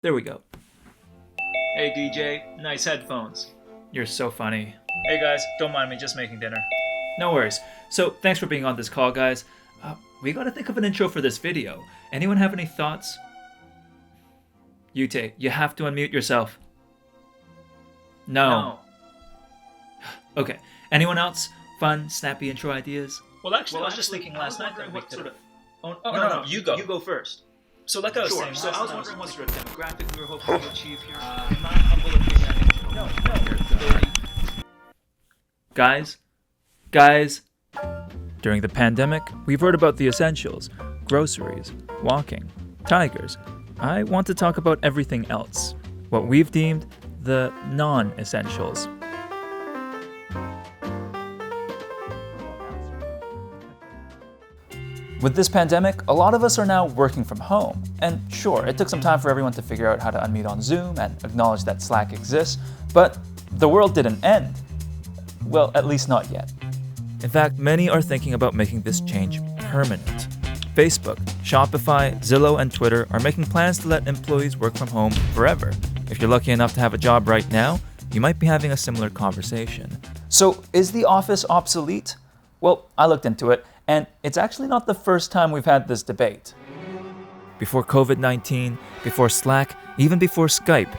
There we go. Hey DJ, nice headphones. You're so funny. Hey guys, don't mind me, just making dinner. No worries. So thanks for being on this call, guys. We gotta think of an intro for this video. Anyone have any thoughts? Uytae, you have to unmute yourself. No. Okay. Anyone else? Fun, snappy intro ideas? Well, actually, I was just thinking last night that we could... No, you go. You go first. So like I was saying, So I was wondering what sort of demographic we were hoping to achieve here. In my humble opinion, Guys, during the pandemic, we've heard about the essentials, groceries, walking, tigers. I want to talk about everything else, what we've deemed the non-essentials. With this pandemic, a lot of us are now working from home. And sure, it took some time for everyone to figure out how to unmute on Zoom and acknowledge that Slack exists, but the world didn't end. Well, at least not yet. In fact, many are thinking about making this change permanent. Facebook, Shopify, Zillow, and Twitter are making plans to let employees work from home forever. If you're lucky enough to have a job right now, you might be having a similar conversation. So, is the office obsolete? Well, I looked into it, and it's actually not the first time we've had this debate. Before COVID-19, before Slack, even before Skype,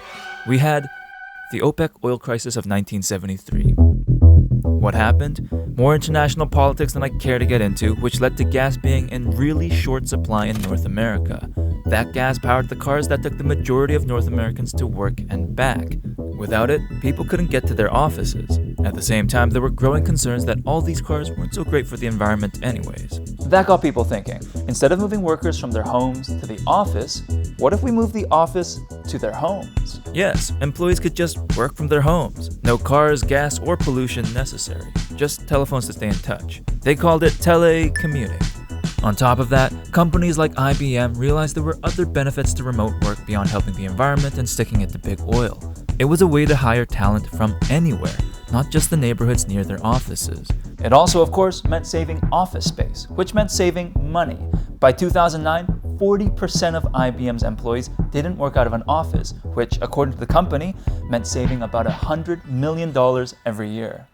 we had the OPEC oil crisis of 1973. What happened? More international politics than I care to get into, which led to gas being in really short supply in North America. That gas powered the cars that took the majority of North Americans to work and back. Without it, people couldn't get to their offices. At the same time, there were growing concerns that all these cars weren't so great for the environment anyways. That got people thinking. Instead of moving workers from their homes to the office, what if we move the office to their homes? Yes, employees could just work from their homes. No cars, gas, or pollution necessary. Just telephones to stay in touch. They called it tele-commuting. On top of that, companies like IBM realized there were other benefits to remote work beyond helping the environment and sticking it to big oil. It was a way to hire talent from anywhere, not just the neighborhoods near their offices. It also, of course, meant saving office space, which meant saving money. By 2009, 40% of IBM's employees didn't work out of an office, which, according to the company, meant saving about $100 million every year.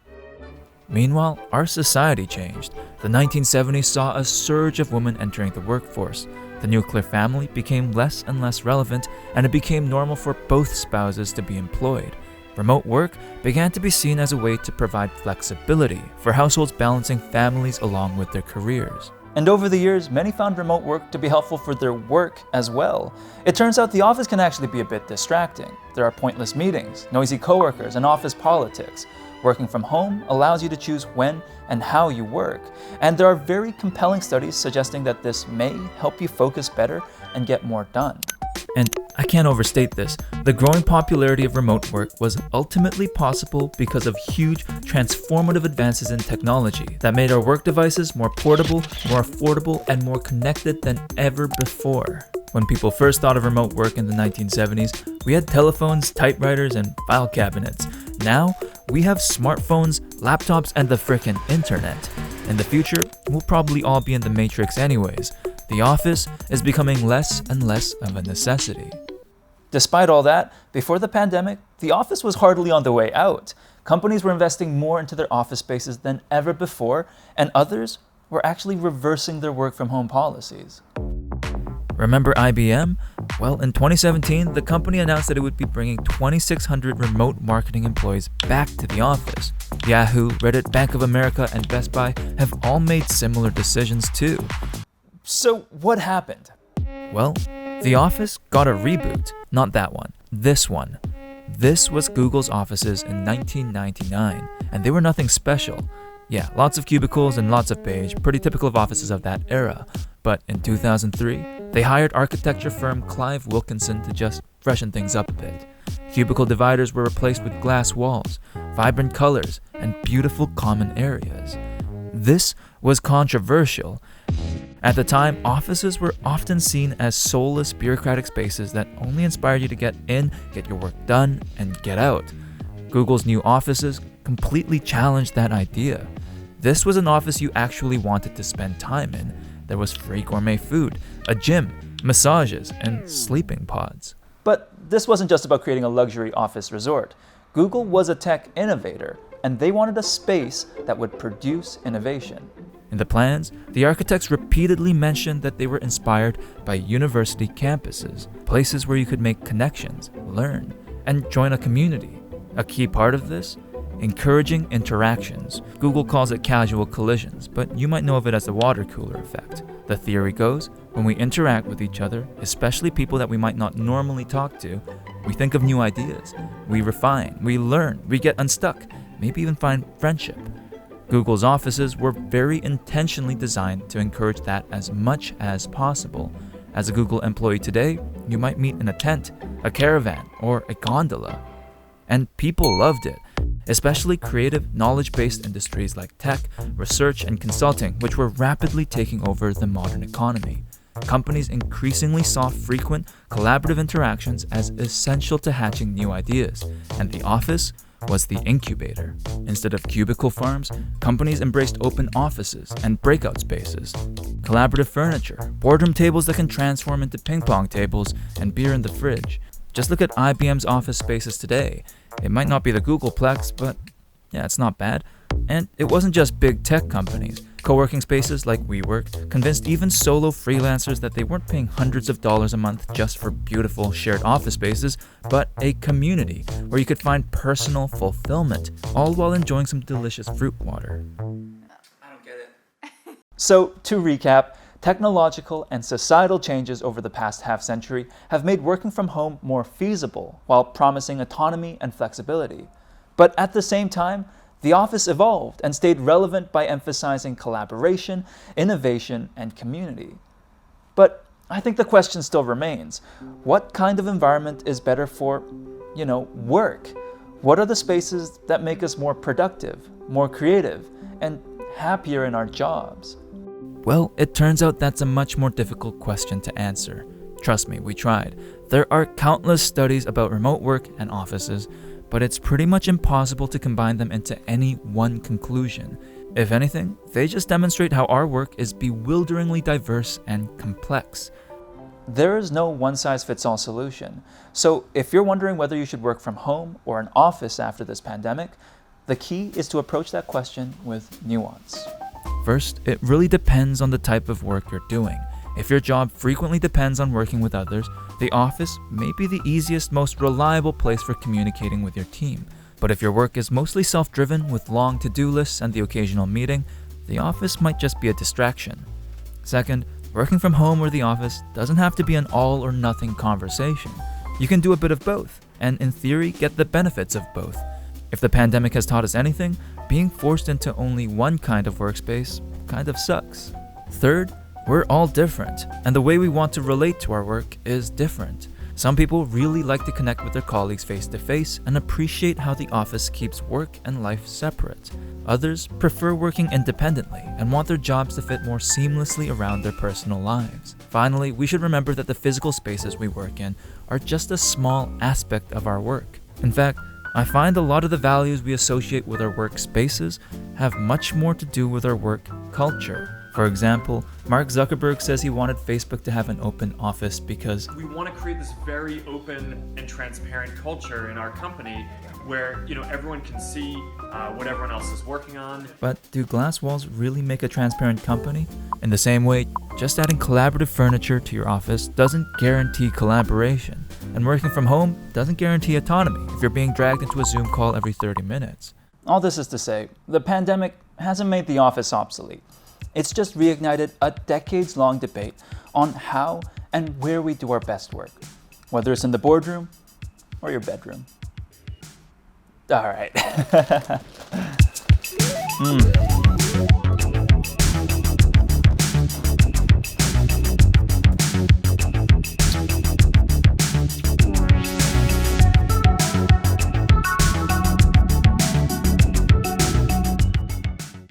Meanwhile, our society changed. The 1970s saw a surge of women entering the workforce. The nuclear family became less and less relevant, and it became normal for both spouses to be employed. Remote work began to be seen as a way to provide flexibility for households balancing families along with their careers. And over the years, many found remote work to be helpful for their work as well. It turns out the office can actually be a bit distracting. There are pointless meetings, noisy coworkers, and office politics. Working from home allows you to choose when and how you work, and there are very compelling studies suggesting that this may help you focus better and get more done. And I can't overstate this, the growing popularity of remote work was ultimately possible because of huge transformative advances in technology that made our work devices more portable, more affordable, and more connected than ever before. When people first thought of remote work in the 1970s, we had telephones, typewriters, and file cabinets. Now, we have smartphones, laptops, and the frickin' internet. In the future, we'll probably all be in the Matrix anyways. The office is becoming less and less of a necessity. Despite all that, before the pandemic, the office was hardly on the way out. Companies were investing more into their office spaces than ever before, and others were actually reversing their work-from-home policies. Remember IBM? Well, in 2017, the company announced that it would be bringing 2,600 remote marketing employees back to the office. Yahoo, Reddit, Bank of America, and Best Buy have all made similar decisions too. So what happened? Well, the office got a reboot. Not that one, this one. This was Google's offices in 1999, and they were nothing special. Yeah, lots of cubicles and lots of beige, pretty typical of offices of that era. But in 2003, they hired architecture firm Clive Wilkinson to just freshen things up a bit. Cubicle dividers were replaced with glass walls, vibrant colors, and beautiful common areas. This was controversial. At the time, offices were often seen as soulless bureaucratic spaces that only inspired you to get in, get your work done, and get out. Google's new offices completely challenged that idea. This was an office you actually wanted to spend time in. There was free gourmet food, a gym, massages, and sleeping pods. But this wasn't just about creating a luxury office resort. Google was a tech innovator, and they wanted a space that would produce innovation. In the plans, the architects repeatedly mentioned that they were inspired by university campuses, places where you could make connections, learn, and join a community. A key part of this? Encouraging interactions. Google calls it casual collisions, but you might know of it as the water cooler effect. The theory goes, when we interact with each other, especially people that we might not normally talk to, we think of new ideas. We refine, we learn, we get unstuck, maybe even find friendship. Google's offices were very intentionally designed to encourage that as much as possible. As a Google employee today, you might meet in a tent, a caravan, or a gondola. And people loved it, especially creative, knowledge-based industries like tech, research, and consulting, which were rapidly taking over the modern economy. Companies increasingly saw frequent, collaborative interactions as essential to hatching new ideas, and the office was the incubator. Instead of cubicle farms, companies embraced open offices and breakout spaces, collaborative furniture, boardroom tables that can transform into ping pong tables, and beer in the fridge. Just look at IBM's office spaces today. It might not be the Googleplex, but yeah, it's not bad. And it wasn't just big tech companies. Co-working spaces like WeWork convinced even solo freelancers that they weren't paying hundreds of dollars a month just for beautiful shared office spaces, but a community where you could find personal fulfillment, all while enjoying some delicious fruit water. I don't get it. So, to recap, technological and societal changes over the past half-century have made working from home more feasible while promising autonomy and flexibility. But at the same time, the office evolved and stayed relevant by emphasizing collaboration, innovation, and community. But I think the question still remains. What kind of environment is better for, work? What are the spaces that make us more productive, more creative, and happier in our jobs? Well, it turns out that's a much more difficult question to answer. Trust me, we tried. There are countless studies about remote work and offices, but it's pretty much impossible to combine them into any one conclusion. If anything, they just demonstrate how our work is bewilderingly diverse and complex. There is no one-size-fits-all solution. So if you're wondering whether you should work from home or an office after this pandemic, the key is to approach that question with nuance. First, it really depends on the type of work you're doing. If your job frequently depends on working with others, the office may be the easiest, most reliable place for communicating with your team. But if your work is mostly self-driven with long to-do lists and the occasional meeting, the office might just be a distraction. Second, working from home or the office doesn't have to be an all-or-nothing conversation. You can do a bit of both, and in theory, get the benefits of both. If the pandemic has taught us anything, being forced into only one kind of workspace kind of sucks. Third, we're all different, and the way we want to relate to our work is different. Some people really like to connect with their colleagues face-to-face and appreciate how the office keeps work and life separate. Others prefer working independently and want their jobs to fit more seamlessly around their personal lives. Finally, we should remember that the physical spaces we work in are just a small aspect of our work. In fact, I find a lot of the values we associate with our workspaces have much more to do with our work culture. For example, Mark Zuckerberg says he wanted Facebook to have an open office because we want to create this very open and transparent culture in our company where, everyone can see what everyone else is working on. But do glass walls really make a transparent company? In the same way, just adding collaborative furniture to your office doesn't guarantee collaboration. And working from home doesn't guarantee autonomy if you're being dragged into a Zoom call every 30 minutes. All this is to say, the pandemic hasn't made the office obsolete. It's just reignited a decades-long debate on how and where we do our best work, whether it's in the boardroom or your bedroom. All right.